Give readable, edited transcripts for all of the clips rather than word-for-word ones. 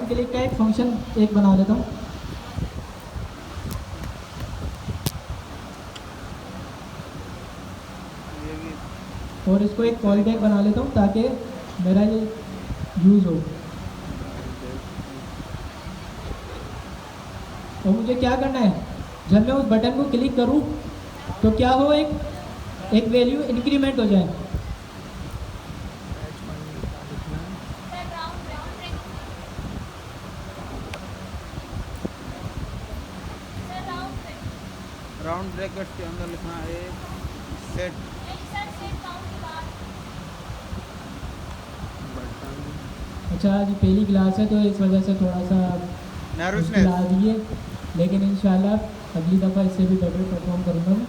Round click का एक function एक बना लेता हूँ। और इसको एक कॉल बैक बना लेता हूँ ताकि मेरा ये यूज़ हो। और मुझे क्या करना है, जब मैं उस बटन को क्लिक करूँ तो क्या हो, एक वैल्यू इंक्रीमेंट हो जाए। राउंड ब्रैकेट के अंदर लिखना है सेट बटन। अच्छा, आज पहली क्लास है तो इस वजह से थोड़ा सा नर्वसनेस आ रही है, लेकिन इंशाल्लाह अगली दफ़ा इससे भी बेटर परफॉर्म करूँगा मैं।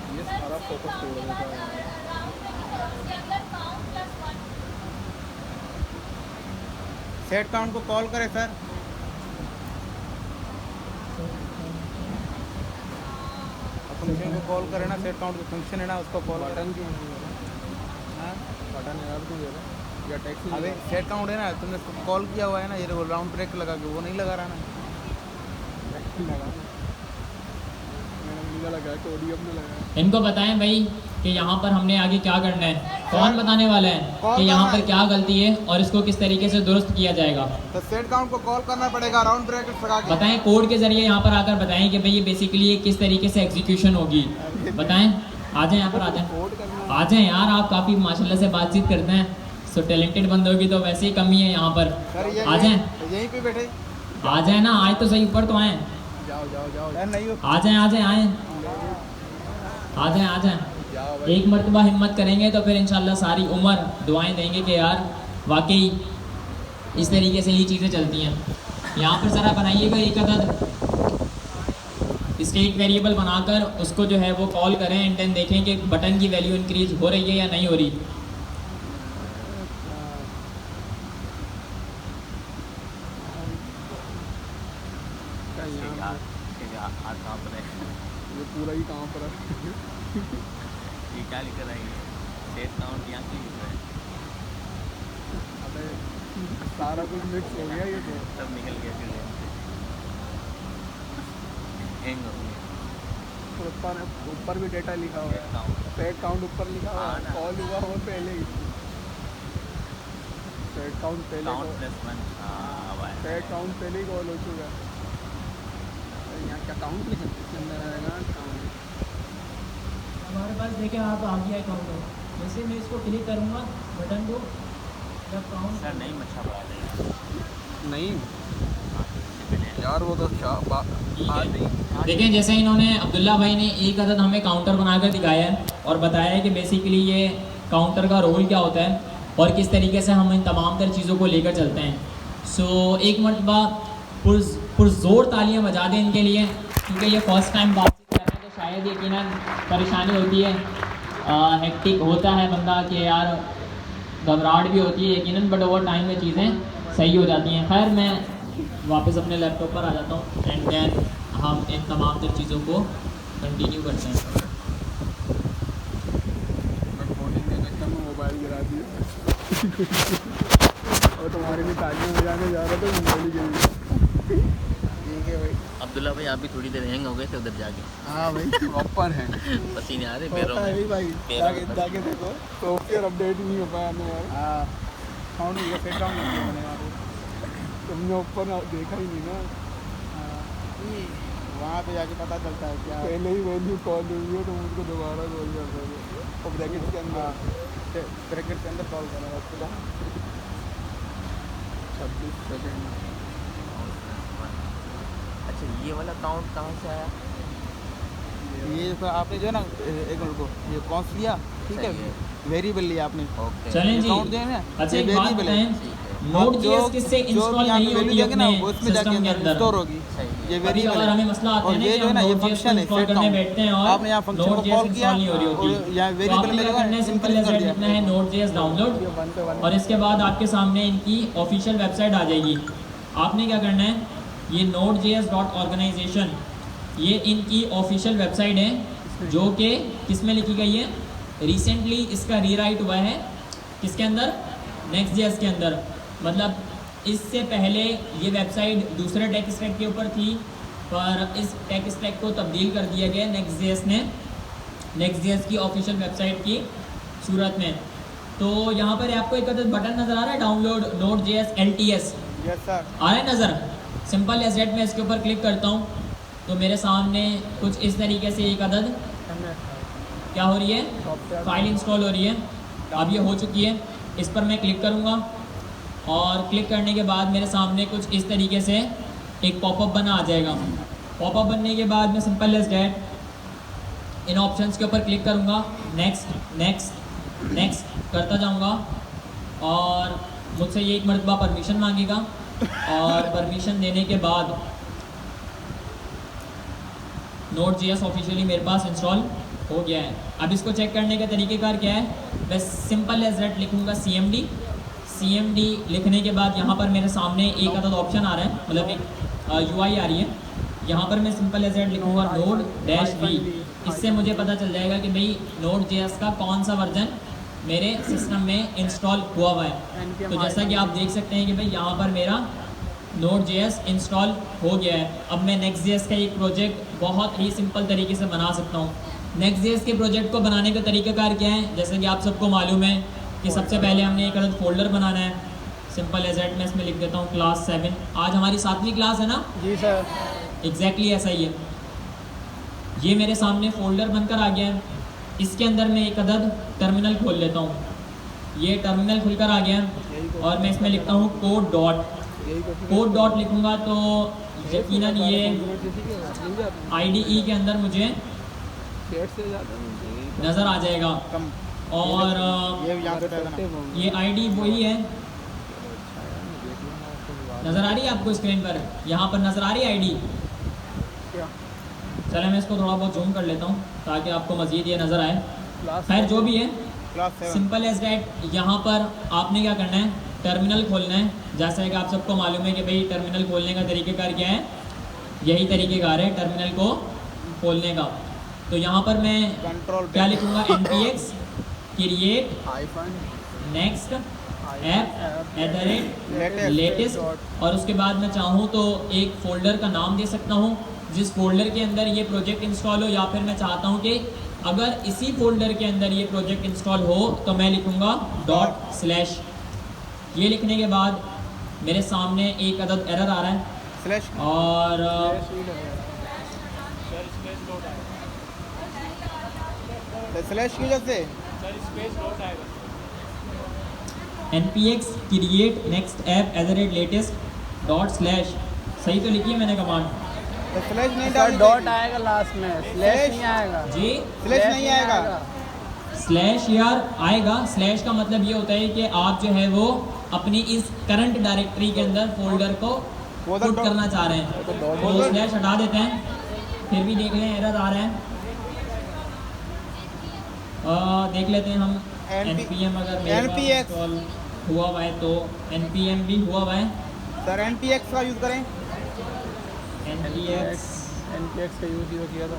ये सारा फोकस तोड़ देता है। सेट काउंट को कॉल करें सर। फंक्शन को कॉल करें ना, सेट काउंट का फंक्शन है ना, उसको कॉल बटन क्यों नहीं दे रहा? बटन एरर क्यों दे रहा? या टेक्स्ट अबे सेट काउंट है ना, तुमने उसको कॉल किया हुआ है ना, ये देखो राउंड ब्रेक लगा के वो नहीं लगा रहा ना। इनको बताएं भाई कि यहाँ पर हमने आगे क्या करना है। कौन बताने वाला है कि यहाँ पर क्या गलती है और इसको किस तरीके से दुरुस्त किया जाएगा। तो सेट काउंट को कॉल करना पड़ेगा राउंड ब्रेकेट लगा के। बताएं कोड के जरिए यहाँ पर आकर बताएं कि भाई ये बेसिकली ये किस तरीके से एग्जीक्यूशन होगी। बताएं, आ जाएं यहाँ पर, आ जाएं, आ जाएं यार। आप काफ़ी माशाल्लाह से बातचीत करते हैं, सो टैलेंटेड बंदों की तो वैसे ही कमी है यहाँ पर। आ जाएं, यहीं पे बैठे, आ जाएं ना, आए तो सही, ऊपर तो आए। जाओ जाओ जाओ नहीं हो, आ जाएं, आ जाएं, आए, आ जाएं, आ जाएं। एक मरतबा हिम्मत करेंगे तो फिर इंशाल्लाह सारी उम्र दुआएं देंगे कि यार वाकई इस तरीके से ये चीज़ें चलती हैं। यहाँ पर ज़रा बनाइएगा एक अदद स्टेट वेरिएबल बनाकर उसको जो है वो कॉल करें एंड देन देखें कि बटन की वैल्यू इंक्रीज हो रही है या नहीं हो रही। ये पूरा ही कहाँ पर है? ये क्या लिख रहा है? सेट काउंट यहाँ क्यों लिख रहा है? अबे सारा कुछ मिक्स हो गया ये तो। सब निकल गया फिर हैंग हो गया। तो ऊपर भी डेटा लिखा हुआ सेट है, काउंट सेट काउंट ऊपर लिखा हुआ हाँ है, ना। कॉल हुआ हो पहले ही। सेट काउंट पहले, काउंट +1 हाँ भाई। सेट काउंट पहले ही कॉल हो चुका है। यहाँ क्या काउंट लिखा इसके अंदर आएगा काउंट। हमारे पास देखें आप आ गया काउंटर, जैसे मैं इसको क्लिक करूँगा बटन को, जब काउंट सर नहीं मच्छा पड़ा देगा नहीं यार वो तो क्या देखें, जैसे इन्होंने अब्दुल्ला भाई ने एक अदद हमें काउंटर बनाकर दिखाया है और बताया है कि बेसिकली ये काउंटर का रोल क्या होता है और किस तरीके से हम इन तमाम तर चीज़ों को लेकर चलते हैं। सो एक मरतबा पुरज़ोर तालियां बजा दें इनके लिए, क्योंकि ये फर्स्ट टाइम बातचीत कर रहे हैं तो शायद यकीनन परेशानी होती है, हेक्टिक होता है बंदा कि यार घबराहट भी होती है यकीनन, बट ओवर टाइम में चीज़ें सही हो जाती हैं। खैर मैं वापस अपने लैपटॉप पर आ जाता हूँ एंड देन हम इन तमाम तर चीज़ों को कंटिन्यू करते हैं। मैं फोन के चक्कर में मोबाइल गिरा दिया और तुम्हारे लिए तालियां बजाने जा रहा था, मोबाइल गिर गया। ठीक है भाई। अब्दुल्ला भाई आप भी थोड़ी देर हैंग हो गए थे उधर जाके। हाँ भाई प्रॉपर है, पसीने आ रहे पैरों है में। भाई। पैरों में जाके देखो सॉफ्टवेयर अपडेट नहीं हो पाया ना यार। हाँ काउंट ये सेट डाउन नहीं किया मैंने यार, तुमने ऊपर देखा ही नहीं ना। वहाँ पे जाके पता चलता है क्या पहले ही वैल्यू कॉल हुई है तो मुझको दोबारा कॉल कर दोगे और ब्रैकेट के अंदर, ब्रैकेट के अंदर कॉल करना उसके 26 सेकेंड। अच्छा ये वाला काउंट कहाँ से आया? ये तो आपने जो है ना एक मिनट को ये कौन लिया, ठीक है, सही है। वेरिएबल लिया आपने। ओके चलें जी। काउंट जो है ना अच्छा ये एक बात वेरिएबल है। बताएं, नोट जेएस किससे इंस्टॉल नहीं होती देंगे ना अपने वो इसमें जाके सिस्टम के अंदर अंदर। स्टोर होगी। सही है। ये कभी वेरिएबल कभार हमें मसला आता और है ना ये कि जो है हम ना ये नोट जेएस फंक्शन है इंस्टॉल सेट करने काउंट। बैठते हैं और आपने यहाँ फंक्शन को कॉल किया नहीं हो रही होती। और यहाँ तो वेरिएबल आपने में क्या करना है, सिंपल कर एज दिया लिखना है नोट जेएस डाउनलोड और इसके बाद आपके सामने इनकी ऑफिशियल वेबसाइट आ जाएगी। आपने क्या करना है, ये node.js.organization ये इनकी ऑफिशियल वेबसाइट है जो कि किस में लिखी गई है, रिसेंटली इसका रीराइट हुआ है किसके अंदर, Next.js के अंदर। मतलब इससे पहले ये वेबसाइट दूसरे टेक स्टैक के ऊपर थी, पर इस टेक स्टैक को तब्दील कर दिया गया Next.js ने, Next.js की ऑफिशियल वेबसाइट की सूरत में। तो यहाँ पर आपको एक बटन नज़र आ रहा है, download Node.js LTS, yes sir. आ रहा है नज़र। सिंपल एज दैट मैं इसके ऊपर क्लिक करता हूँ तो मेरे सामने कुछ इस तरीके से एक अदद क्या हो रही है, फाइल इंस्टॉल हो रही है। अब ये हो चुकी है, इस पर मैं क्लिक करूँगा और क्लिक करने के बाद मेरे सामने कुछ इस तरीके से एक पॉपअप बना आ जाएगा। पॉपअप बनने के बाद मैं सिंपल एज दैट इन ऑप्शंस के ऊपर क्लिक करूँगा, नेक्स्ट नेक्स्ट नेक्स्ट करता जाऊँगा और मुझसे ये एक मरतबा परमिशन मांगेगा और परमिशन देने के बाद Node.js ऑफिशियली मेरे पास इंस्टॉल हो गया है। अब इसको चेक करने का तरीक़ेकार क्या है, मैं सिंपल एज दैट लिखूँगा CMD लिखने के बाद यहाँ पर मेरे सामने एक अदद ऑप्शन आ रहा है, मतलब एक UI आ रही है। यहाँ पर मैं सिंपल एज दैट लिखूँगा Node-V, इससे मुझे पता चल जाएगा कि भाई Node.js का कौन सा वर्जन मेरे सिस्टम में इंस्टॉल हुआ हुआ है। तो जैसा कि आप देख सकते हैं कि भाई यहाँ पर मेरा Node.js इंस्टॉल हो गया है। अब मैं Next.js का एक प्रोजेक्ट बहुत ही सिंपल तरीके से बना सकता हूँ। Next.js के प्रोजेक्ट को बनाने का तरीक़ाकार क्या है, जैसे कि आप सबको मालूम है कि सबसे पहले हमने एक अलग फोल्डर बनाना है। सिंपल एज दैट मैं इसमें लिख देता हूँ क्लास 7। आज हमारी 7वीं क्लास है ना? जी सर। एग्जैक्टली ऐसा ही है। ये मेरे सामने फोल्डर बनकर आ गया है, इसके अंदर मैं एक अदद टर्मिनल खोल लेता हूँ। ये टर्मिनल खुलकर आ गया है और मैं इसमें लिखता हूँ कोड डॉट लिखूँगा तो यकीनन ये IDE के अंदर मुझे नज़र आ जाएगा। और ये ID वही है, नज़र आ रही है आपको स्क्रीन पर, यहाँ पर नज़र आ रही है ID। चले मैं इसको थोड़ा बहुत जूम कर लेता हूँ ताकि आपको मज़ीद ये नज़र आए। खैर जो भी है, सिंपल एज डैट यहाँ पर आपने क्या करना है, टर्मिनल खोलना है। जैसा कि आप सबको मालूम है कि भाई टर्मिनल खोलने का तरीक़ेकार क्या है, यही तरीक़ेकार है टर्मिनल को खोलने का। तो यहाँ पर मैं क्या लिखूँगा, npx create next app @latest, और उसके बाद मैं चाहूँ तो एक फ़ोल्डर का नाम दे सकता हूँ जिस फोल्डर के अंदर ये प्रोजेक्ट इंस्टॉल हो, या फिर मैं चाहता हूँ कि अगर इसी फोल्डर के अंदर ये प्रोजेक्ट इंस्टॉल हो तो मैं लिखूँगा ./ ये लिखने के बाद मेरे सामने एक अदद एरर आ रहा है और स्लैश की वजह से npx create next app @latest ./ सही तो लिखी है मैंने कमांड। स्लैश नहीं सर डाल, डॉट आएगा लास्ट में, स्लैश नहीं आएगा जी स्लैश नहीं आएगा। स्लैश यार आएगा। स्लैश का मतलब ये होता है कि आप जो है वो अपनी इस करंट डायरेक्टरी के अंदर फोल्डर को पुट करना चाह रहे हैं, तो स्लैश हटा देते हैं। फिर भी देख लें एरर आ रहा है, देख लेते हैं हम npm अगर मेरे पास इंस्टॉल हुआ हुआ है तो npm भी हुआ हुआ है सर। npx का यूज़ करें, npx का यूज़ किया था।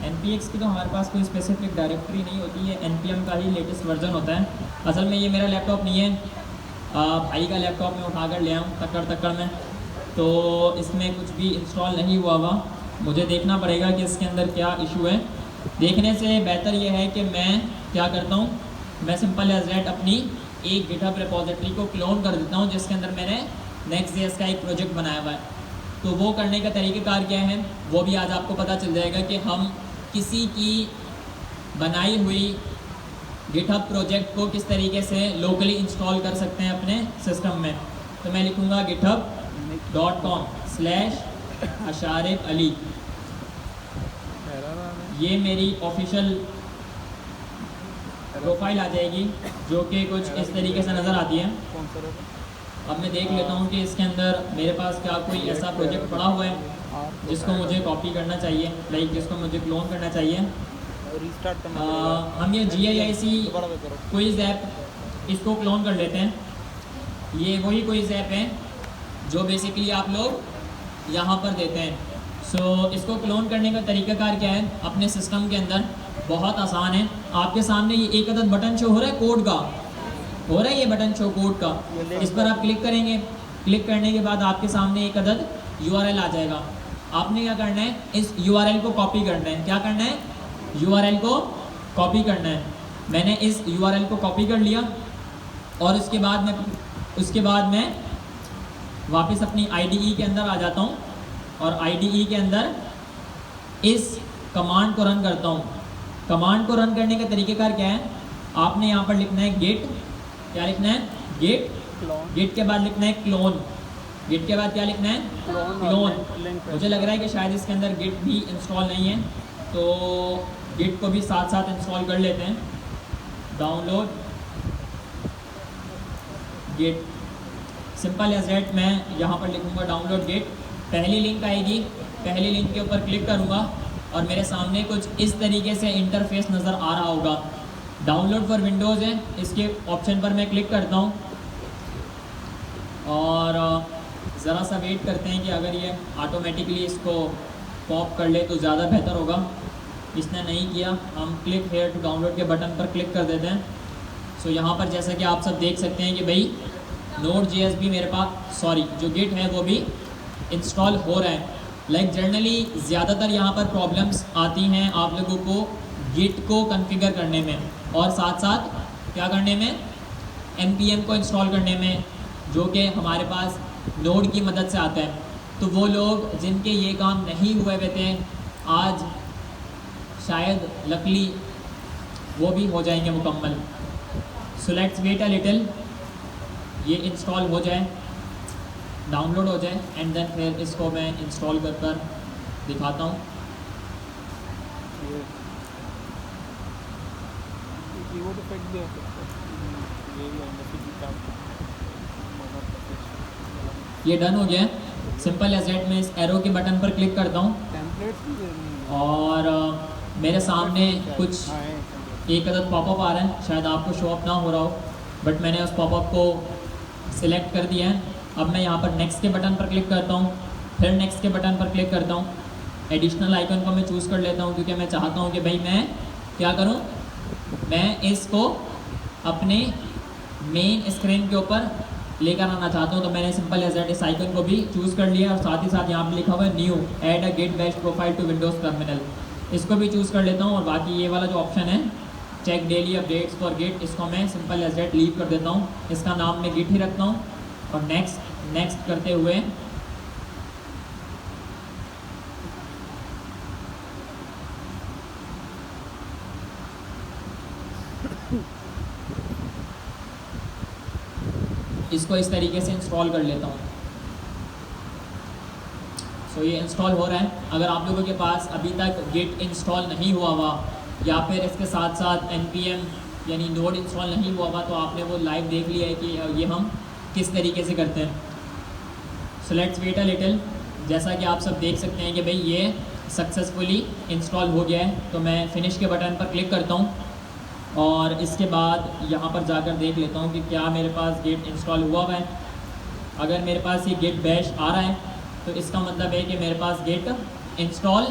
npx की तो हमारे पास कोई स्पेसिफिक डायरेक्टरी नहीं होती है, npm का ही लेटेस्ट वर्जन होता है। असल में ये मेरा लैपटॉप नहीं है, भाई का लैपटॉप में उठा कर ले आऊँ टक्कर में, तो इसमें कुछ भी इंस्टॉल नहीं हुआ हुआ। मुझे देखना पड़ेगा कि इसके अंदर क्या इशू है। देखने से बेहतर ये है कि मैं क्या करता हूँ, मैं सिंपल एज दैट अपनी एक गिटहब रिपोजिटरी को क्लोन कर देता हूँ जिसके अंदर मैंने Next.js का एक प्रोजेक्ट बनाया हुआ है। तो वो करने का तरीक़ेकार क्या है वो भी आज आपको पता चल जाएगा कि हम किसी की बनाई हुई गिटहब प्रोजेक्ट को किस तरीके से लोकली इंस्टॉल कर सकते हैं अपने सिस्टम में। तो मैं लिखूँगा github.com/asharif ali। ये मेरी ऑफिशियल प्रोफाइल आ जाएगी जो कि कुछ इस तरीके से नज़र आती है। अब मैं देख लेता हूँ कि इसके अंदर मेरे पास क्या कोई ऐसा प्रोजेक्ट पड़ा हुआ है जिसको मुझे कॉपी करना चाहिए, लाइक जिसको मुझे क्लोन करना चाहिए। हम ये GIIC क्विज़ ऐप इसको क्लोन कर लेते हैं। ये वही कोई ऐप है जो बेसिकली आप लोग यहाँ पर देते हैं। सो इसको क्लोन करने का तरीकाकार क्या है अपने सिस्टम के अंदर, बहुत आसान है। आपके सामने ये एक अदद बटन शो हो रहा है कोड का, हो रहा है ये बटन शो कोड का, इस पर आप क्लिक करेंगे। क्लिक करने के बाद आपके सामने एक अदद URL आ जाएगा। आपने क्या करना है, इस URL को कॉपी करना है। क्या करना है, URL को कॉपी करना है। मैंने इस URL को कॉपी कर लिया और उसके बाद मैं वापस अपनी IDE के अंदर आ जाता हूँ और IDE के अंदर इस कमांड को रन करता हूँ। कमांड को रन करने का तरीकेकार क्या है, आपने यहाँ पर लिखना है गेट, क्या लिखना है, गेट, गेट के बाद लिखना है क्लोन, गेट के बाद क्या लिखना है, क्लोन। मुझे लग रहा है कि शायद इसके अंदर गिट भी इंस्टॉल नहीं है, तो गिट को भी साथ साथ इंस्टॉल कर लेते हैं। Download Git, simple as that. मैं यहाँ पर लिखूँगा डाउनलोड गिट, पहली लिंक आएगी, पहली लिंक के ऊपर क्लिक करूँगा और मेरे सामने कुछ इस तरीके से इंटरफेस नज़र आ रहा होगा। डाउनलोड फॉर विंडोज़ है, इसके ऑप्शन पर मैं क्लिक करता हूँ और ज़रा सा वेट करते हैं कि अगर ये ऑटोमेटिकली इसको पॉप कर ले तो ज़्यादा बेहतर होगा। इसने नहीं किया, हम क्लिक हेयर टू डाउनलोड के बटन पर क्लिक कर देते हैं। सो यहाँ पर जैसा कि आप सब देख सकते हैं कि भाई Node.js भी मेरे पास, सॉरी जो गिट है वो भी इंस्टॉल हो रहा है। लाइक जनरली ज़्यादातर यहाँ पर प्रॉब्लम्स आती हैं आप लोगों को गिट को कॉन्फ़िगर करने में और साथ साथ क्या करने में, npm को इंस्टॉल करने में, जो कि हमारे पास नोड की मदद से आता है। तो वो लोग जिनके ये काम नहीं हुए हुए थे आज शायद लकली वो भी हो जाएंगे मुकम्मल। So let's wait a little, ये इंस्टॉल हो जाए, डाउनलोड हो जाए एंड देन फिर इसको मैं इंस्टॉल कर दिखाता हूँ। कीबोर्ड इफेक्ट भी हो सकता है, ये भी अंदर से भी काम ये डन हो गया। सिंपल एज दैट, मैं इस एरो के बटन पर क्लिक करता हूँ टेम्पलेट्स भी देनी है। और मेरे सामने कुछ एक अदद पॉपअप आ रहा है, शायद आपको शो अप ना हो रहा हो, बट मैंने उस पॉपअप को सिलेक्ट कर दिया है। अब मैं यहाँ पर नेक्स्ट के बटन पर क्लिक करता हूँ, फिर नेक्स्ट के बटन पर क्लिक करता हूँ। एडिशनल आइकन को मैं चूज़ कर लेता हूँ क्योंकि मैं चाहता हूँ कि भाई मैं क्या करूँ, मैं इसको अपने मेन स्क्रीन के ऊपर लेकर आना चाहता हूँ। तो मैंने सिंपल एज दैट इस आइकन को भी चूज़ कर लिया और साथ ही साथ यहाँ पे लिखा हुआ है new add a Git bash profile to Windows terminal, इसको भी चूज़ कर लेता हूँ। और बाकी ये वाला जो ऑप्शन है check daily updates for Git, इसको मैं सिंपल एज दैट लीव कर देता हूँ। इसका नाम मैं गिट ही रखता हूँ और नेक्स्ट करते हुए इसको इस तरीके से इंस्टॉल कर लेता हूँ। सो ये इंस्टॉल हो रहा है। अगर आप लोगों के पास अभी तक गिट इंस्टॉल नहीं हुआ हुआ या फिर इसके साथ साथ npm यानी नोड इंस्टॉल नहीं हुआ हुआ तो आपने वो लाइव देख लिया है कि ये हम किस तरीके से करते हैं। So let's wait a little. जैसा कि आप सब देख सकते हैं कि भाई ये सक्सेसफुली इंस्टॉल हो गया है, तो मैं फिनिश के बटन पर क्लिक करता हूँ और इसके बाद यहाँ पर जाकर देख लेता हूँ कि क्या मेरे पास गिट इंस्टॉल हुआ हुआ है। अगर मेरे पास ये गिट बैश आ रहा है तो इसका मतलब है कि मेरे पास गिट इंस्टॉल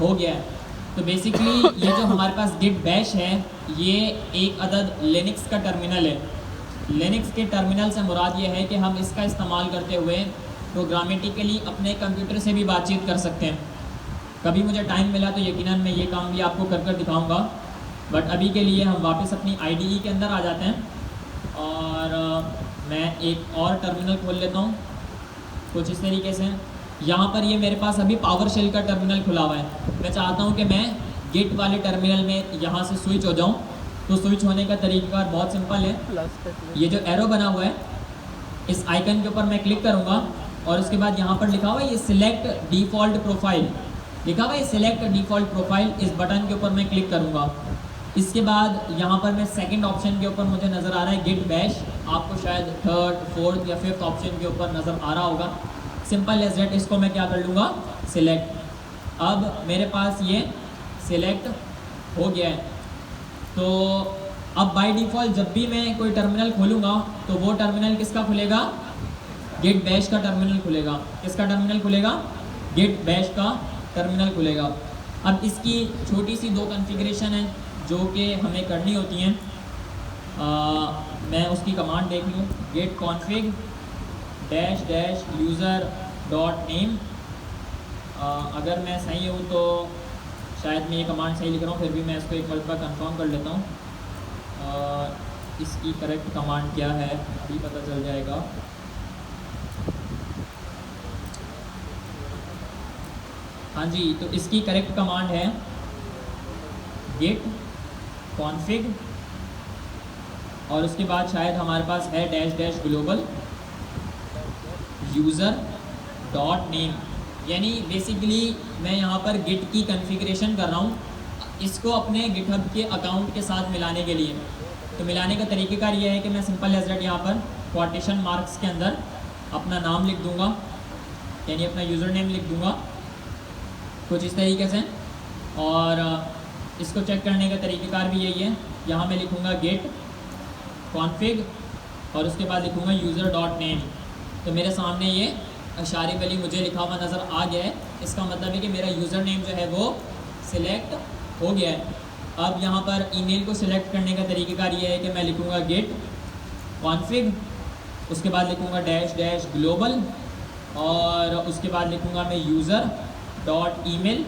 हो गया है। तो बेसिकली ये जो हमारे पास गिट बैश है ये एक अदद लिनक्स का टर्मिनल है। लिनक्स के टर्मिनल से मुराद ये है कि हम इसका इस्तेमाल करते हुए प्रोग्रामेटिकली अपने कंप्यूटर से भी बातचीत कर सकते हैं। कभी मुझे टाइम मिला तो यकीनन मैं ये काम भी आपको कर दिखाऊंगा, बट अभी के लिए हम वापस अपनी IDE के अंदर आ जाते हैं और मैं एक और टर्मिनल खोल लेता हूँ कुछ इस तरीके से। यहाँ पर ये मेरे पास अभी पावरशेल का टर्मिनल खुला हुआ है। मैं चाहता हूँ कि मैं गिट वाले टर्मिनल में यहाँ से स्विच हो जाऊँ, तो स्विच होने का तरीका बहुत सिंपल है। ये जो एरो बना हुआ है इस आइकन के ऊपर मैं क्लिक करूँगा और उसके बाद यहाँ पर लिखा हुआ है ये सिलेक्ट डिफ़ॉल्ट प्रोफाइल, लिखा हुआ है सिलेक्ट डिफ़ॉल्ट प्रोफाइल, इस बटन के ऊपर मैं क्लिक करूँगा। इसके बाद यहाँ पर मैं सेकंड ऑप्शन के ऊपर मुझे नज़र आ रहा है गिट बैश, आपको शायद थर्ड फोर्थ या फिफ्थ ऑप्शन के ऊपर नज़र आ रहा होगा। सिंपल एज दैट इसको मैं क्या कर लूँगा, सिलेक्ट। अब मेरे पास ये सिलेक्ट हो गया है। तो अब बाय डिफ़ॉल्ट जब भी मैं कोई टर्मिनल खोलूँगा तो वो टर्मिनल किसका खुलेगा, गेट बैश का टर्मिनल खुलेगा। किसका टर्मिनल खुलेगा, गेट बैश का टर्मिनल खुलेगा। अब इसकी छोटी सी दो कॉन्फ़िगरेशन है जो कि हमें करनी होती हैं। मैं उसकी कमांड देख लूँ, git config dash dash user dot name. अगर मैं सही हूँ तो शायद मैं ये कमांड सही लिख रहा हूँ, फिर भी मैं इसको एक मरतबा कंफर्म कर लेता हूँ। इसकी करेक्ट कमांड क्या है अभी पता चल जाएगा। हाँ जी, तो इसकी करेक्ट कमांड है गेट कॉन्फ़िग और उसके बाद शायद हमारे पास है dash dash global user dot name. यानी बेसिकली मैं यहाँ पर गिट की कॉन्फ़िगरेशन कर रहा हूँ इसको अपने गिटहब के अकाउंट के साथ मिलाने के लिए। तो मिलाने का तरीक़ेकार ये है कि मैं सिंपल एज दैट यहाँ पर क्वोटेशन मार्क्स के अंदर अपना नाम लिख दूँगा, यानी अपना यूज़र नेम लिख दूँगा कुछ इस तरीके से। और इसको चेक करने का तरीक़ेकार भी यही है, यहाँ मैं लिखूँगा गेट कॉन्फ़िग और उसके बाद लिखूँगा यूज़र डॉट नेम। तो मेरे सामने ये इशारे वाली मुझे लिखा हुआ नज़र आ गया है। इसका मतलब है कि मेरा यूज़र नेम जो है वो सिलेक्ट हो गया है। अब यहाँ पर ईमेल को सिलेक्ट करने का तरीक़ेकार ये है कि मैं लिखूँगा गेट कॉन्फ़िग, उसके बाद लिखूँगा डैश डैश ग्लोबल और उसके बाद लिखूँगा मैं यूज़र डॉट ईमेल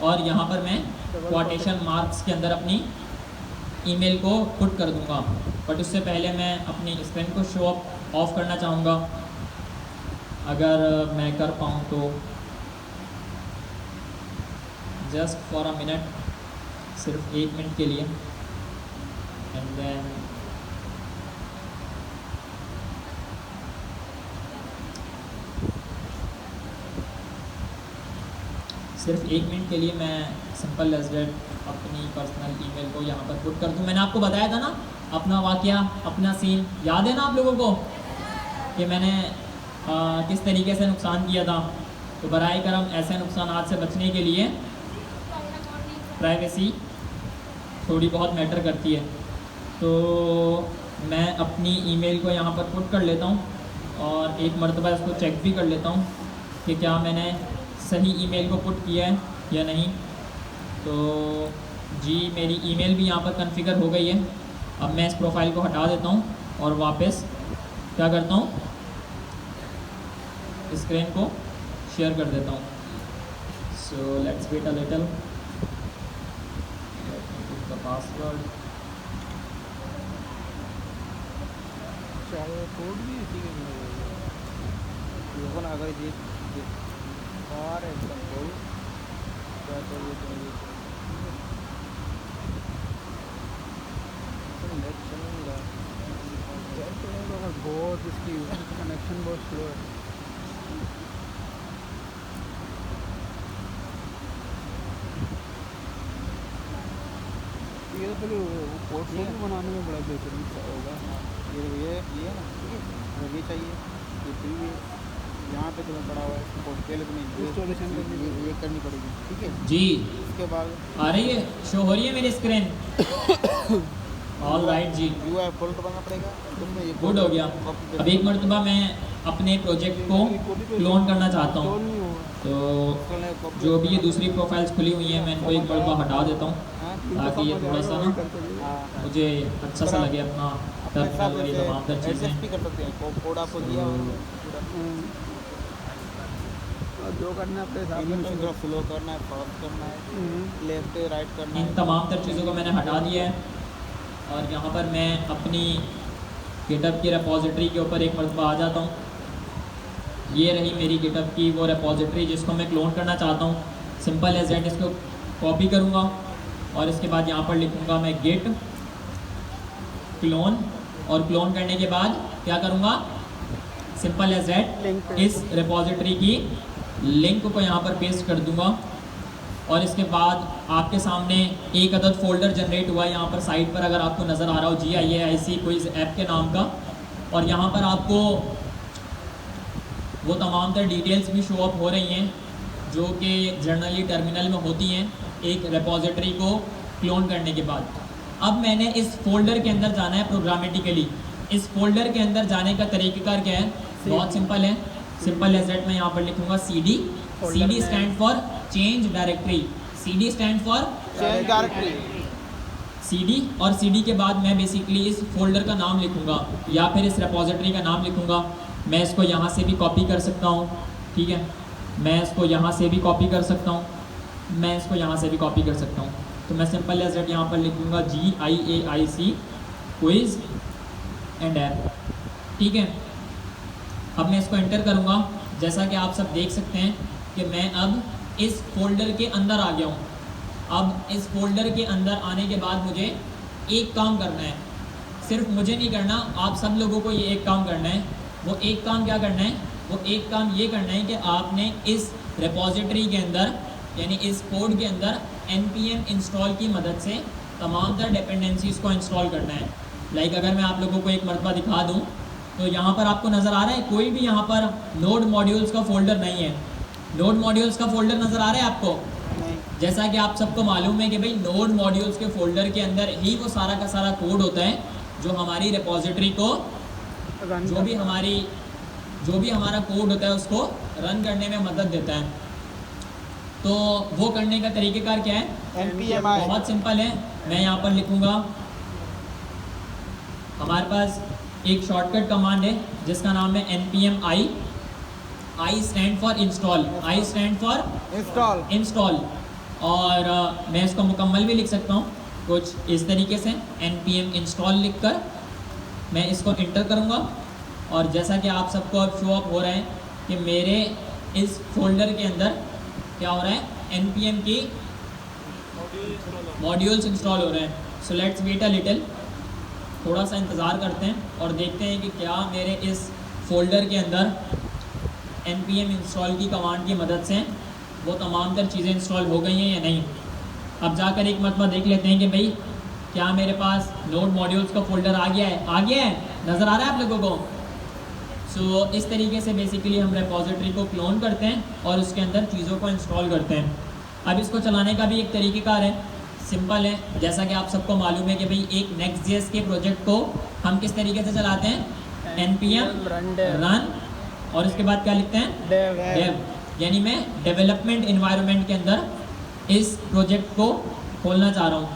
और यहाँ पर मैं क्वोटेशन मार्क्स के अंदर अपनी ईमेल को पुट कर दूँगा। बट उससे पहले मैं अपनी स्क्रीन को शो ऑफ करना चाहूँगा, अगर मैं कर पाऊँ तो। जस्ट फॉर अ मिनट, सिर्फ 1 मिनट के लिए। एंड देन सिर्फ 1 मिनट के लिए मैं सिंपल एज दैट अपनी पर्सनल ईमेल को यहाँ पर पुट कर दूँ। मैंने आपको बताया था ना अपना वाक़या, अपना सीन याद है ना आप लोगों को कि मैंने किस तरीके से नुकसान किया था। तो बराए करम ऐसे नुकसान से बचने के लिए प्राइवेसी थोड़ी बहुत मैटर करती है। तो मैं अपनी ईमेल को यहाँ पर पुट कर लेता हूँ और एक मरतबा इसको चेक भी कर लेता हूँ कि क्या मैंने सही ईमेल को पुट किया है या नहीं। तो जी मेरी ईमेल भी यहाँ पर कॉन्फ़िगर हो गई है। अब मैं इस प्रोफाइल को हटा देता हूँ और वापस क्या करता हूँ, स्क्रीन को शेयर कर देता हूँ। So let's wait a little, the password. Code भी इसी के देखो ना, अगर ये और एकदम कोई क्या तो ये नेट चल नहीं रहा, बहुत इसकी कनेक्शन बहुत स्लो है। ये तो पहले पोर्टफोलियो बनाने में बड़ा बेहतरीन होगा। ये ना ये चाहिए, ये चाहिए, यहाँ पे तुम्हें पड़ा हुआ है, पोर्टफोलियो में इंस्टॉलेशन ये करनी पड़ेगी, ठीक है जी इसके बाद आ रही है, शो हो रही है मेरी स्क्रीन। ऑल राइट जी, UI फोल्डर बनाना पड़ेगा, तुमने ये गुड हो गया। अब एक मरतबा मैं अपने प्रोजेक्ट को क्लोन करना चाहता हूँ, तो जो भी ये दूसरी प्रोफाइल्स खुली हुई हैं मैं इनको एक मरतबा हटा देता हूँ ताकि ये थोड़ा सा ना मुझे अच्छा सा लगे अपना टर्मिनल और ये तमाम तर चीज़ें। एडजस्ट भी कर सकते हैं, कोड आपको दिया जो करना अपने हिसाब से एनिमेशन को फ्लो करना है, पॉज करना है, लेफ्ट राइट करना इन है। तमाम तर चीज़ों को मैंने हटा दिया है और यहाँ पर मैं अपनी गिटहब की रेपॉजिटरी के ऊपर एक मरतबा आ जाता हूँ। ये रही मेरी गिटहब की वो रेपॉजिटरी जिसको मैं क्लोन करना चाहता हूँ। सिंपल एज दैट इसको कॉपी करूँगा और इसके बाद यहाँ पर लिखूँगा मैं गेट क्लोन, और क्लोन करने के बाद क्या करूँगा, सिंपल एज दैट इस रेपॉजिटरी की लिंक को यहाँ पर पेस्ट कर दूँगा और इसके बाद आपके सामने एक अदद फोल्डर जनरेट हुआ है यहाँ पर साइड पर, अगर आपको नज़र आ रहा हो GIAIC क्विज़ ऐप के नाम का। और यहाँ पर आपको वो तमाम तर डिटेल्स भी शो अप हो रही हैं जो कि जनरली टर्मिनल में होती हैं एक रेपॉजिटरी को क्लोन करने के बाद। अब मैंने इस फोल्डर के अंदर जाना है प्रोग्रामेटिकली। इस फोल्डर के अंदर जाने का तरीक़ाकार क्या है? बहुत सिंपल है। सिंपल एज दैट मैं यहाँ पर लिखूंगा CD। CD stand for change directory. CD stand for change directory. CD, और CD के बाद मैं बेसिकली इस फोल्डर का नाम लिखूंगा या फिर इस रेपोजिटरी का नाम लिखूंगा। मैं इसको यहाँ से भी कॉपी कर सकता हूँ, ठीक है, मैं इसको यहाँ से भी कॉपी कर सकता हूँ, मैं इसको यहाँ से भी कॉपी कर सकता हूँ। तो मैं सिंपल एज दैट यहाँ पर लिखूंगा GIAIC क्विज एंड ऐप, ठीक है। अब मैं इसको एंटर करूँगा। जैसा कि आप सब देख सकते हैं कि मैं अब इस फोल्डर के अंदर आ गया हूँ। अब इस फोल्डर के अंदर आने के बाद मुझे एक काम करना है, सिर्फ मुझे नहीं करना, आप सब लोगों को ये एक काम करना है। वो एक काम क्या करना है? वो एक काम ये करना है कि आपने इस रेपोजिटरी के अंदर यानी इस कोड के अंदर npm इंस्टॉल की मदद से तमाम तर डिपेंडेंसीज़ को इंस्टॉल करना है। लाइक अगर मैं आप लोगों को एक मरतबा दिखा दूँ तो यहाँ पर आपको नज़र आ रहा है कोई भी यहाँ पर नोड मॉड्यूल्स का फोल्डर नहीं है। नोड मॉड्यूल्स का फोल्डर नज़र आ रहा है आपको? जैसा कि आप सबको मालूम है कि भाई नोड मॉड्यूल्स के फोल्डर के अंदर ही वो सारा का सारा कोड होता है जो हमारी रिपोजिटरी को जो भी हमारा कोड होता है उसको रन करने में मदद देता है। तो वो करने का तरीक़ेकार क्या है? npmi। बहुत सिंपल है। मैं यहाँ पर लिखूँगा, हमारे पास एक शॉर्टकट कमांड है जिसका नाम है npm I stand for install, I stand for install. और मैं इसको मुकम्मल भी लिख सकता हूँ कुछ इस तरीके से, npm इंस्टॉल लिखकर मैं इसको इंटर करूँगा। और जैसा कि आप सबको अब शो अप हो रहा है कि मेरे इस फोल्डर के अंदर क्या हो रहा है? npm की मॉड्यूल्स इंस्टॉल हो रहे हैं। So let's wait a little, थोड़ा सा इंतज़ार करते हैं और देखते हैं कि क्या मेरे इस फोल्डर के अंदर npm इंस्टॉल की कमांड की मदद से वो तमाम तर चीज़ें इंस्टॉल हो गई हैं या नहीं। अब जाकर एक मरतबा देख लेते हैं कि भाई क्या मेरे पास नोड मॉड्यूल्स का फोल्डर आ गया है? आ गया है, नज़र आ रहा है आप लोगों को? सो इस तरीके से बेसिकली हम रेपोजिटरी को क्लोन करते हैं और उसके अंदर चीज़ों को इंस्टॉल करते हैं। अब इसको चलाने का भी एक तरीक़ेकार है, सिंपल है। जैसा कि आप सबको मालूम है कि भाई एक Next.js के प्रोजेक्ट को हम किस तरीके से चलाते हैं? npm रन और इसके बाद क्या लिखते हैं? dev। यानी मैं डेवलपमेंट इन्वायरमेंट के अंदर इस प्रोजेक्ट को खोलना चाह रहा हूँ।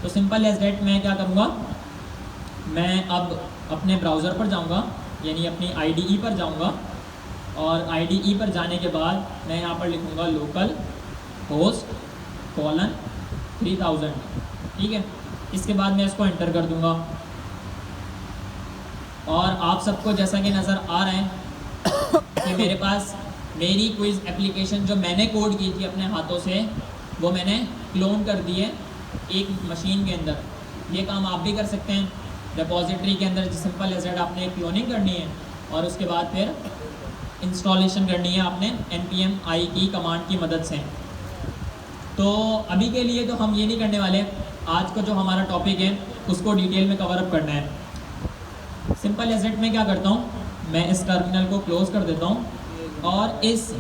तो सिंपल एज दैट मैं क्या करूँगा, मैं अब अपने ब्राउज़र पर जाऊँगा यानी अपनी IDE पर जाऊँगा और IDE पर जाने के बाद मैं यहाँ पर लिखूँगा लोकल होस्ट कोलन 3000, ठीक है। इसके बाद मैं इसको एंटर कर दूँगा और आप सबको जैसा कि नज़र आ रहा है कि मेरे पास मेरी क्विज़ एप्लीकेशन जो मैंने कोड की थी अपने हाथों से वो मैंने क्लोन कर दी है एक मशीन के अंदर। ये काम आप भी कर सकते हैं रेपोजिटरी के अंदर। सिंपल एज दैट आपने क्लोनिंग करनी है और उसके बाद फिर इंस्टॉलेशन करनी है आपने npm I की कमांड की मदद से। तो अभी के लिए तो हम ये नहीं करने वाले, आज का जो हमारा टॉपिक है उसको डिटेल में कवर अप करना है। सिंपल एज दैट मैं क्या करता हूँ, मैं इस टर्मिनल को क्लोज कर देता हूँ और इस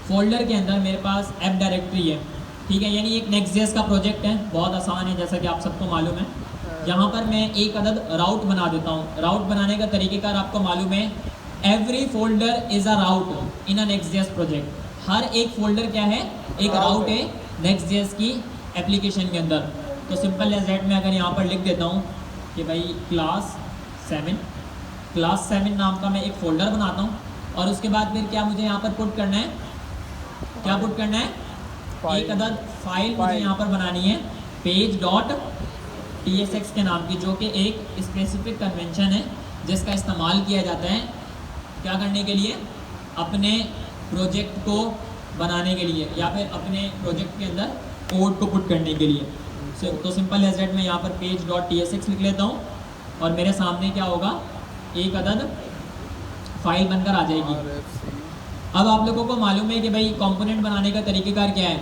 फोल्डर के अंदर मेरे पास ऐप डायरेक्टरी है, ठीक है। यानी एक Next.js का प्रोजेक्ट है, बहुत आसान है जैसा कि आप सबको मालूम है। यहाँ पर मैं एक अदद राउट बना देता हूँ। राउट बनाने का तरीक़ेकार आपको मालूम है, every folder is a route in a Next.js project. हर एक फोल्डर क्या है? एक राउट है Next.js की एप्लीकेशन के अंदर। तो सिंपल एज दैट मैं अगर यहाँ पर लिख देता हूँ कि भाई क्लास 7 नाम का मैं एक फ़ोल्डर बनाता हूँ और उसके बाद फिर क्या मुझे यहाँ पर पुट करना है? क्या पुट करना है? एक अदद फाइल मुझे यहाँ पर बनानी है page.tsx के नाम की, जो कि एक स्पेसिफिक कन्वेंशन है जिसका इस्तेमाल किया जाता है क्या करने के लिए? अपने प्रोजेक्ट को बनाने के लिए या फिर अपने प्रोजेक्ट के अंदर कोड को पुट करने के लिए। तो सिंपल एज दैट मैं यहाँ पर page.tsx लिख लेता हूँ और मेरे सामने क्या होगा? एक अदद फाइल बनकर आ जाएगी। अब आप लोगों को मालूम है कि भाई कंपोनेंट बनाने का तरीक़ेकार क्या है?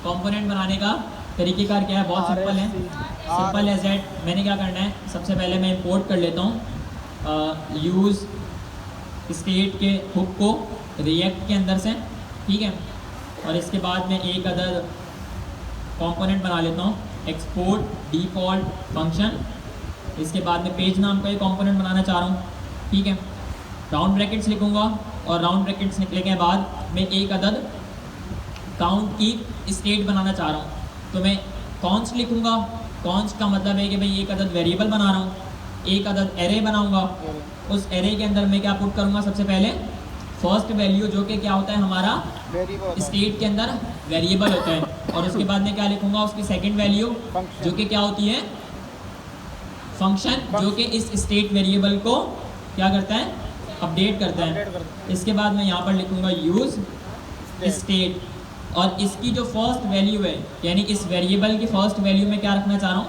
कंपोनेंट बनाने का तरीक़ेकार क्या है? बहुत सिंपल है। सिंपल एज दैट मैंने क्या करना है, सबसे पहले मैं इंपोर्ट कर लेता हूँ यूज़ स्टेट के हुक को रिएक्ट के अंदर से, ठीक है। और इसके बाद मैं एक अदद कंपोनेंट बना लेता हूँ एक्सपोर्ट डिफॉल्ट फंक्शन, इसके बाद में पेज नाम का ये कंपोनेंट बनाना चाह रहा हूँ, ठीक है। राउंड ब्रैकेट्स लिखूंगा और राउंड ब्रैकेट्स निकलने के बाद मैं एक अदद काउंट की स्टेट बनाना चाह रहा हूँ, तो मैं कॉन्स्ट लिखूंगा। कॉन्स्ट का मतलब है कि भाई एक अदद वेरिएबल बना रहा हूँ, एक अदद एरे बनाऊंगा। उस एरे के अंदर मैं क्या पुट करूंगा, सबसे पहले फर्स्ट वैल्यू जो कि क्या होता है हमारा स्टेट के अंदर वेरिएबल होता है, और उसके बाद में क्या लिखूंगा, उसकी सेकंड वैल्यू जो कि क्या होती है फंक्शन, जो कि इस स्टेट वेरिएबल को क्या करता है, अपडेट करता है। इसके बाद मैं यहाँ पर लिखूंगा यूज स्टेट, और इसकी जो फर्स्ट वैल्यू है यानी इस वेरिएबल की फर्स्ट वैल्यू में क्या रखना चाह रहा हूँ,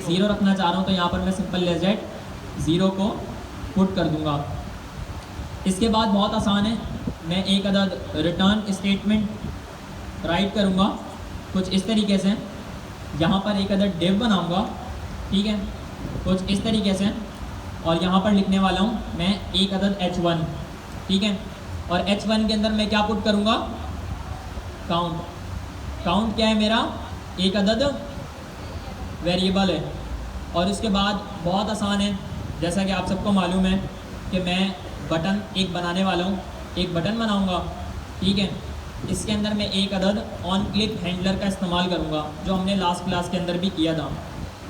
0 रखना चाह रहा हूँ, तो यहाँ पर मैं सिंपल लेस दैट 0 को पुट कर दूंगा। इसके बाद बहुत आसान है, मैं एक अदद रिटर्न स्टेटमेंट राइट करूँगा कुछ इस तरीके से, यहाँ पर एक अदद डिव बनाऊँगा, ठीक है, कुछ इस तरीके से, और यहाँ पर लिखने वाला हूँ मैं एक अदद h1, ठीक है। और h1 के अंदर मैं क्या पुट करूँगा, काउंट। काउंट क्या है मेरा, एक अदद वेरिएबल है। और इसके बाद बहुत आसान है, जैसा कि आप सबको मालूम है कि मैं बटन एक बनाने वाला हूँ, एक बटन बनाऊँगा, ठीक है। इसके अंदर मैं एक अदद ऑन क्लिक हैंडलर का इस्तेमाल करूँगा, जो हमने लास्ट क्लास के अंदर भी किया था।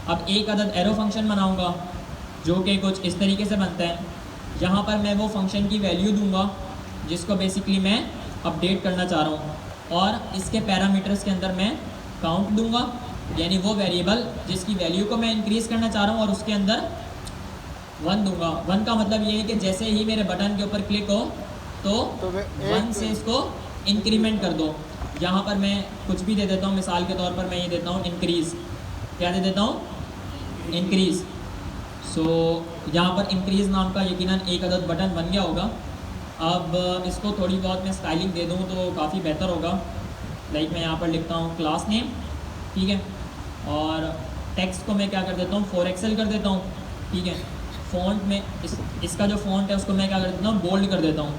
अब एक अदद एरो फंक्शन बनाऊँगा जो कि कुछ इस तरीके से बनता है, जहाँ पर मैं वो फंक्शन की वैल्यू दूंगा जिसको बेसिकली मैं अपडेट करना चाह रहा हूँ, और इसके पैरामीटर्स के अंदर मैं काउंट दूंगा, यानी वो वेरिएबल जिसकी वैल्यू को मैं इंक्रीज़ करना चाह रहा हूँ, और उसके अंदर 1 दूंगा। 1 का मतलब ये है कि जैसे ही मेरे बटन के ऊपर क्लिक हो तो 1 से इसको इंक्रीमेंट कर दो। यहाँ पर मैं कुछ भी दे देता हूँ, मिसाल के तौर पर मैं ये देता हूँ इंक्रीज़, क्या दे देता हूँ, इंक्रीज़। सो यहाँ पर इंक्रीज़ नाम का यकीनन एक अदद बटन बन गया होगा। अब इसको थोड़ी बहुत मैं स्टाइलिंग दे दूँ तो काफ़ी बेहतर होगा। लाइक मैं यहाँ पर लिखता हूँ क्लास नेम, ठीक है, और टेक्स्ट को मैं क्या कर देता हूँ 4XL कर देता हूँ, ठीक है। फ़ॉन्ट में इसका जो फ़ॉन्ट है उसको मैं क्या कर देता हूँ, बोल्ड कर देता हूँ,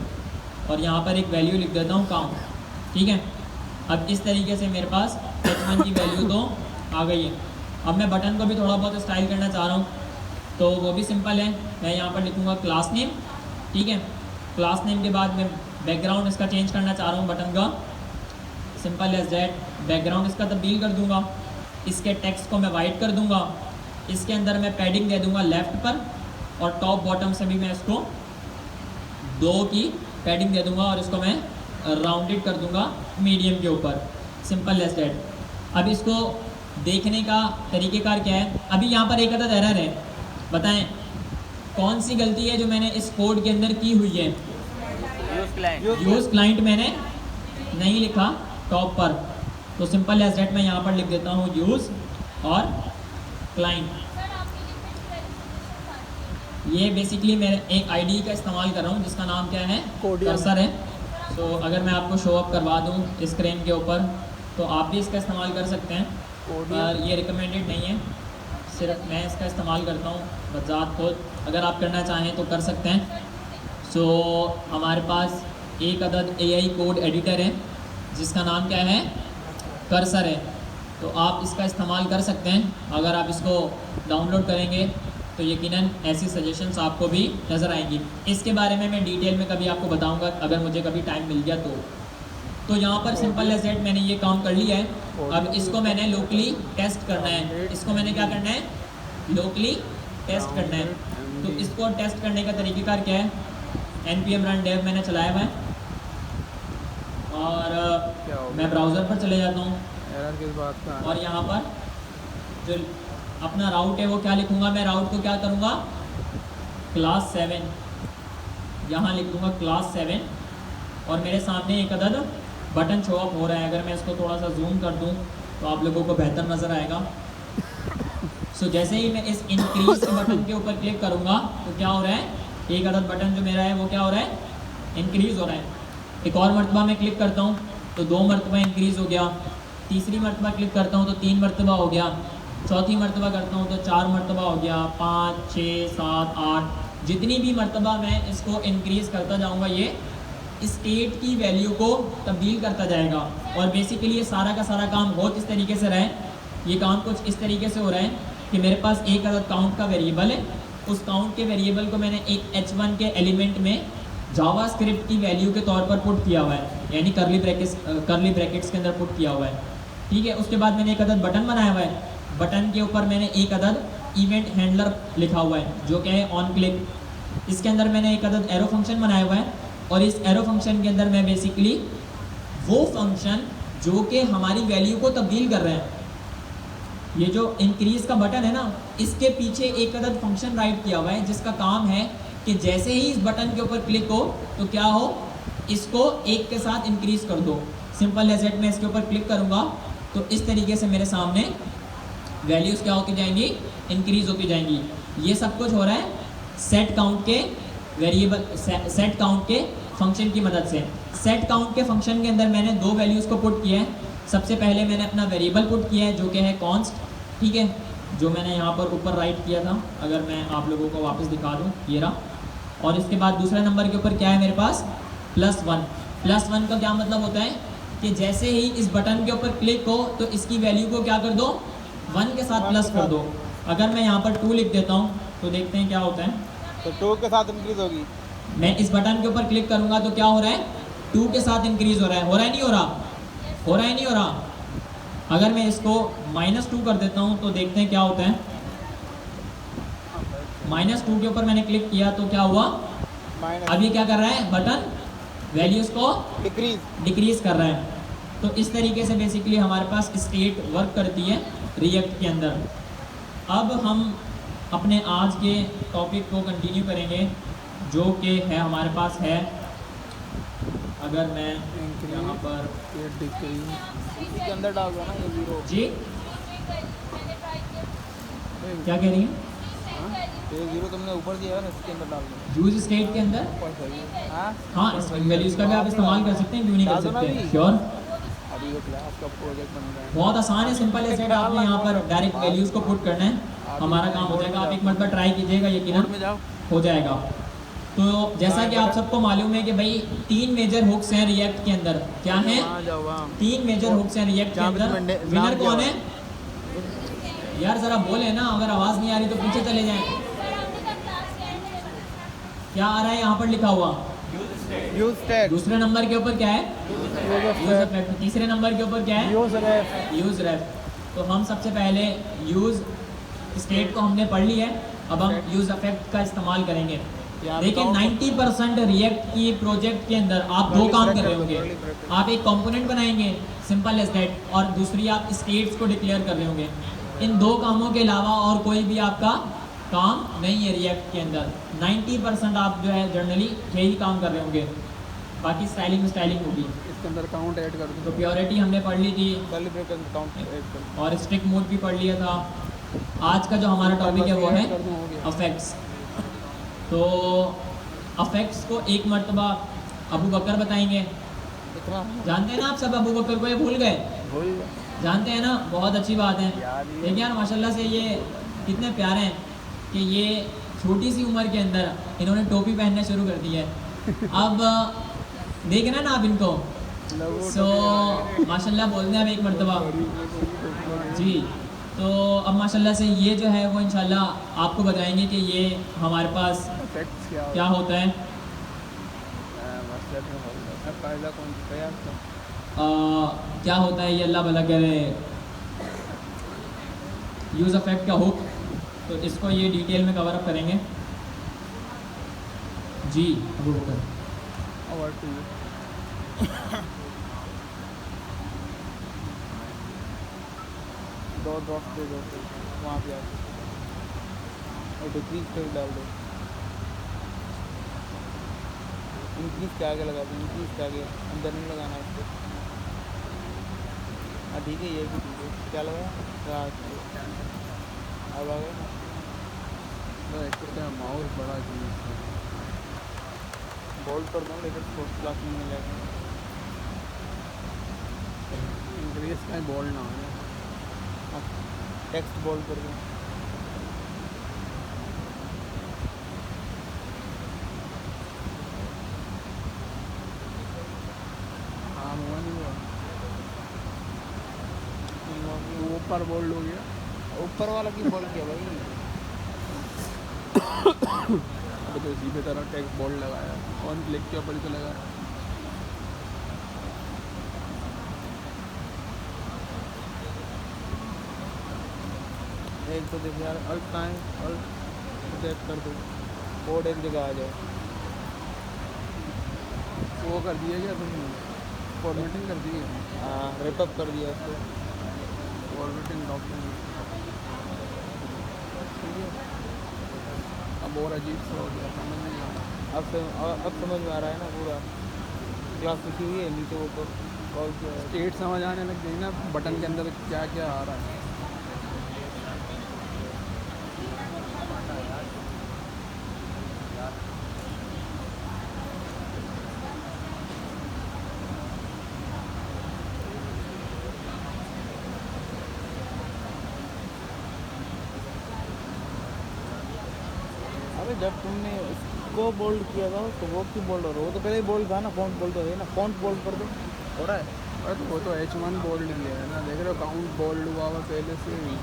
और यहाँ पर एक वैल्यू लिख देता हूँ काउंट, ठीक है। अब इस तरीके से मेरे पास h1 की वैल्यू तो आ गई है। अब मैं बटन को भी थोड़ा बहुत स्टाइल करना चाह रहा हूँ, तो वो भी सिंपल है, मैं यहाँ पर लिखूँगा क्लास नेम, ठीक है। क्लास नेम के बाद मैं बैकग्राउंड इसका चेंज करना चाह रहा हूँ बटन का, सिंपल एज दैट, बैकग्राउंड इसका तब्दील कर दूँगा। इसके टेक्स्ट को मैं वाइट कर दूँगा, इसके अंदर मैं पैडिंग दे दूँगा लेफ़्ट पर, और टॉप बॉटम से भी मैं इसको 2 की पैडिंग दे दूँगा, और इसको मैं राउंडेड कर दूँगा मीडियम के ऊपर, सिंपल एज दैट। अब इसको देखने का तरीक़ेकार क्या है, अभी यहाँ पर एक अदद एरर है, बताएं कौन सी गलती है जो मैंने इस कोड के अंदर की हुई है। यूज़ क्लाइंट मैंने नहीं लिखा टॉप पर, तो सिंपल एज दैट मैं यहाँ पर लिख देता हूँ यूज़ और क्लाइंट। ये बेसिकली मैं एक आईडी का इस्तेमाल कर रहा हूँ जिसका नाम क्या है, कर्सर है। तो अगर मैं आपको शो अप करवा दूँ स्क्रीन के ऊपर तो आप भी इसका इस्तेमाल कर सकते हैं, पर ये रिकमेंडेड नहीं है, सिर्फ मैं इसका इस्तेमाल करता हूँ बज़ात खुद, अगर आप करना चाहें तो कर सकते हैं। सो हमारे पास एक अदद AI कोड एडिटर है जिसका नाम क्या है, कर्सर है, तो आप इसका इस्तेमाल कर सकते हैं। अगर आप इसको डाउनलोड करेंगे तो यकीनन ऐसी सजेशंस आपको भी नज़र आएंगी। इसके बारे में मैं डिटेल में कभी आपको बताऊंगा अगर मुझे कभी टाइम मिल गया तो यहाँ पर सिंपल एज दैट मैंने ये काम कर लिया है। अब इसको मैंने लोकली टेस्ट करना है, इसको मैंने क्या करना है, लोकली टेस्ट करना है। तो इसको टेस्ट करने का तरीक़ेकार क्या है, npm run dev मैंने चलाया हुआ है, और मैं ब्राउज़र पर चले जाता हूँ, और यहाँ पर जो अपना राउट है वो क्या लिखूँगा, मैं राउट को क्या करूँगा, क्लास 7, यहाँ लिख दूँगा क्लास 7, और मेरे सामने एक अदद बटन शो अप हो रहा है। अगर मैं इसको थोड़ा सा जूम कर दूँ तो आप लोगों को बेहतर नज़र आएगा। सो जैसे ही मैं इस इंक्रीज के बटन के ऊपर क्लिक करूँगा तो क्या हो रहा है, एक अदद बटन जो मेरा है वो क्या हो रहा है, इंक्रीज़ हो रहा है। एक और मरतबा मैं क्लिक करता हूँ तो 2 मरतबा इंक्रीज़ हो गया, तीसरी मरतबा क्लिक करता हूँ तो 3 मरतबा हो गया, चौथी मरतबा करता हूँ तो 4 मरतबा हो गया, 5, 6, 7, 8, जितनी भी मरतबा मैं इसको इंक्रीज़ करता जाऊँगा ये स्टेट की वैल्यू को तब्दील करता जाएगा। और बेसिकली ये सारा का सारा काम बहुत इस तरीके से रहे ये काम कुछ इस तरीके से हो रहा है कि मेरे पास एक अदद काउंट का वेरिएबल है, उस काउंट के वेरिएबल को मैंने एक h1 के एलिमेंट में जावास्क्रिप्ट की वैल्यू के तौर पर पुट किया हुआ है, यानी करली ब्रैकेट्स के अंदर पुट किया हुआ है। ठीक है, उसके बाद मैंने एक अदद बटन बनाया हुआ है, बटन के ऊपर मैंने एक अदद इवेंट हैंडलर लिखा हुआ है जो क्या है ऑन क्लिक। इसके अंदर मैंने एक अदद एरो फंक्शन बनाया हुआ है और इस एरो फंक्शन के अंदर मैं बेसिकली वो फंक्शन जो कि हमारी वैल्यू को तब्दील कर रहे हैं, ये जो इंक्रीज का बटन है ना, इसके पीछे एक अदद फंक्शन राइट किया हुआ है जिसका काम है कि जैसे ही इस बटन के ऊपर क्लिक हो तो क्या हो, इसको एक के साथ इंक्रीज कर दो। सिंपल एसेट में इसके ऊपर क्लिक करूँगा तो इस तरीके से मेरे सामने वैल्यूज़ क्या होती जाएंगी, इंक्रीज होती जाएंगी। ये सब कुछ हो रहा है सेट काउंट के वेरिएबल सेट काउंट के फंक्शन की मदद से। सेट काउंट के फंक्शन के अंदर मैंने दो वैल्यूज़ को पुट किया है। सबसे पहले मैंने अपना वेरिएबल पुट किया है जो कि है कॉन्स्ट, ठीक है, जो मैंने यहाँ पर ऊपर राइट किया था, अगर मैं आप लोगों को वापस दिखा दूँ, ये रहा। और इसके बाद दूसरे नंबर के ऊपर क्या है मेरे पास, +1। +1 का क्या मतलब होता है कि जैसे ही इस बटन के ऊपर क्लिक हो तो इसकी वैल्यू को क्या कर दो, 1 के साथ प्लस कर दो। अगर मैं यहाँ पर 2 लिख देता हूँ तो देखते हैं क्या होता है। तो 2 के साथ इंक्रीज होगी। मैं इस बटन के ऊपर क्लिक करूँगा तो क्या हो रहा है, 2 के साथ इंक्रीज हो रहा है। हो रहा है नहीं हो रहा, हो रहा है नहीं हो रहा। अगर मैं इसको -2 कर देता हूँ तो देखते हैं क्या होता है। -2 के ऊपर मैंने क्लिक किया तो क्या हुआ, अब ये क्या कर रहा है, बटन वैल्यूज़ को डिक्रीज कर रहा है। तो इस तरीके से बेसिकली हमारे पास स्टेट वर्क करती है रिएक्ट के अंदर। अब हम अपने आज के टॉपिक को कंटिन्यू करेंगे जो कि है हमारे पास है, अगर मैं यहाँ पर इसके अंदर डाल दो ना ये 0। जी क्या कह रही हैं, ये 0 तुमने ऊपर दिया है ना, इसके अंदर डाल दो। यूज स्टेट के अंदर, हाँ हाँ स्ट्रिंग वैल्यूज़ का भी आप इस्तेमाल कर सकते हैं, क्यों नहीं कर सकते, श्योर। अभी वो क्लास का प्रोजेक्ट बन रहा है। बहुत आसान है, सिंपल है सेट। आपने यहाँ पर डायरेक्ट वैल्यूज़ को पुट करना है, हमारा काम हो जाएगा। आप एक मरतबा ट्राई कीजिएगा, यकीनन हो जाएगा। तो जैसा कि आप सबको मालूम है कि भाई 3 मेजर हुक्स हैं रिएक्ट के अंदर। क्या हैं, 3 मेजर हुक्स हैं रिएक्ट के अंदर। विनर कौन है यार, ज़रा बोले ना, अगर आवाज़ नहीं आ रही तो पीछे चले जाएं। क्या आ रहा है यहाँ पर लिखा हुआ, यूज स्टेट। दूसरे नंबर के ऊपर क्या है, यूज इफेक्ट। तीसरे नंबर के ऊपर क्या है, यूज रेफ। तो हम सबसे पहले यूज स्टेट को हमने पढ़ लिया है, अब हम यूज इफेक्ट का इस्तेमाल करेंगे। देखिए 90% रिएक्ट की प्रोजेक्ट के अंदर आप दो काम कर रहे होंगे। आप एक कंपोनेंट बनाएंगे सिंपल एज दैट, और दूसरी आप स्टेट्स को डिक्लेयर कर रहे होंगे। इन दो कामों के अलावा और कोई भी आपका काम नहीं है रिएक्ट के अंदर। 90% आप जो है जनरली यही काम कर रहे होंगे, बाकी स्टाइलिंग होगी। इसके अंदर काउंट ऐड कर दो। तो प्योरिटी हमने पढ़ ली थी कर्ली ब्रैकेट में काउंट ऐड कर दो। और स्ट्रिक्ट मोड भी पढ़ लिया था। आज का जो हमारा टॉपिक है वो है अफेक्ट्स। तो अफेक्ट्स को एक मरतबा अबू बकर बताएंगे। जानते हैं ना आप सब अबू बकर को, ये भूल गए, जानते हैं ना, बहुत अच्छी बात है। देखिए यार माशाल्लाह से ये कितने प्यारे हैं कि ये छोटी सी उम्र के अंदर इन्होंने टोपी पहनना शुरू कर दी है। अब देख रहे हैं ना आप इनको, सो माशाल्लाह बोलते हैं अब एक मरतबा जी। तो अब माशाल्लाह से ये जो है वो इंशाल्लाह आपको बताएंगे कि ये हमारे पास क्या होता है। क्या होता है ये अल्लाह भला करे, यूज़ इफेक्ट का हुक। तो इसको ये डिटेल में कवर अप करेंगे जी अबू बकर। दो ड्रॉप दे दो वहाँ पे और डिक्रीज पे डाल दो। इंक्रीज के आगे लगा दो, इंक्रीज के आगे, अंदर नहीं लगाना उसको। हाँ ठीक है, ये भी ठीक है। क्या लगाया अब आ गया ना। एक तो माउस बड़ा बोल्ड कर दो, लेकिन फोर्थ क्लास में मिल जाएगा। इंक्रीज का बोल्ड ना हो, टेक्स्ट बोल्ड कर दो। ऊपर बोल्ड हो गया। ऊपर वाला की बोल किया भाई। अब तो सीधे तरह टेक्स्ट बोल्ड लगाया, ऑन क्लिक के ऊपर ही तो लगाया। एक तो देखो यार, अल्ट कहाँ है? अल्ट सेलेक्ट कर दो, कोड एक जगह आ जाए। वो कर दिया क्या तुमने? फॉर्मेटिंग कर दी है? हाँ, रिपअप कर दिया उसको। फॉर्मेटिंग डॉक्यूमेंट अब और अजीब सा हो गया, समझ नहीं आ रहा। अब समझ में आ रहा है ना पूरा। क्लास लिखी हुई है नीचे, वो कॉल किया है। स्टेट समझ आने लग गई ना, बटन के अंदर क्या क्या आ रहा है। अबे जब तुमने उसको बोल्ड किया था तो वो क्यों बोल्ड हो रहा है? वो तो पहले ही बोल्ड था ना, फॉन्ट बोल्ड हो गया ना, फॉन्ट बोल्ड कर दो, हो रहा है। अरे तो वो तो H1 बोल्ड किया है ना, देख रहे हो काउंट बोल्ड हुआ हुआ पहले से ही।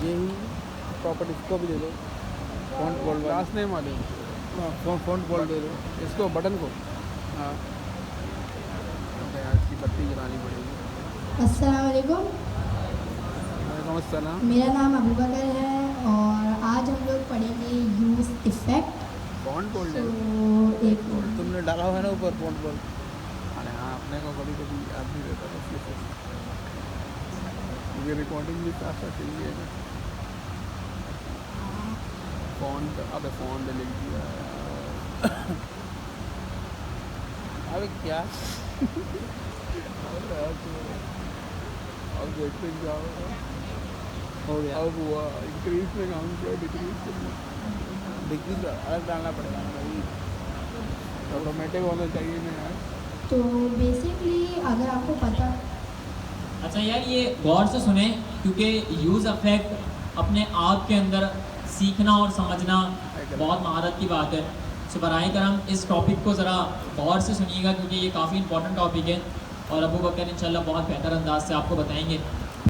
यही प्रॉपर्टी इसको भी दे दो, फॉन्ट बोल्ड वाला। क्लास नेम आ दो फॉन्ट बोल्ड दे दो। इसको, बटन को। हाँ, अबे यार इसकी बत्ती जलानी पड़ेगी। अस्सलाम वालेकुम, वालेकुम अस्सलाम। मेरा नाम अबू बकर है और आज हम लोग पढ़ेंगे यूज़ इफ़ेक्ट। फॉन्ट बोल्ड तो है। एक तुमने डाला हुआ है ना ऊपर फॉन्ट बोल्ड। अरे हाँ, अपने को कभी कभी याद नहीं रहता था इसलिए से। क्योंकि रिकॉर्डिंग भी साथ साथ चली है ना। फॉन्ट, अबे फॉन्ट लिख दिया यार। अबे क्या? अब देखते हैं क्या होगा। हो गया। अब हुआ इंक्रीज में काम किया, डिक्रीज में डिक्रीज अलग डालना पड़ेगा ना भाई। ऑटोमेटिक होना चाहिए ना यार। तो बेसिकली अगर आपको पता, अच्छा यार, ये गौर से सुने क्योंकि यूज़ अफेक्ट अपने आप के अंदर सीखना और समझना बहुत महारत की बात है। सो बराए करम इस टॉपिक को ज़रा गौर से सुनिएगा क्योंकि ये काफ़ी इंपॉर्टेंट टॉपिक है और अबू बकर इंशाल्लाह बहुत बेहतर अंदाज से आपको बताएंगे।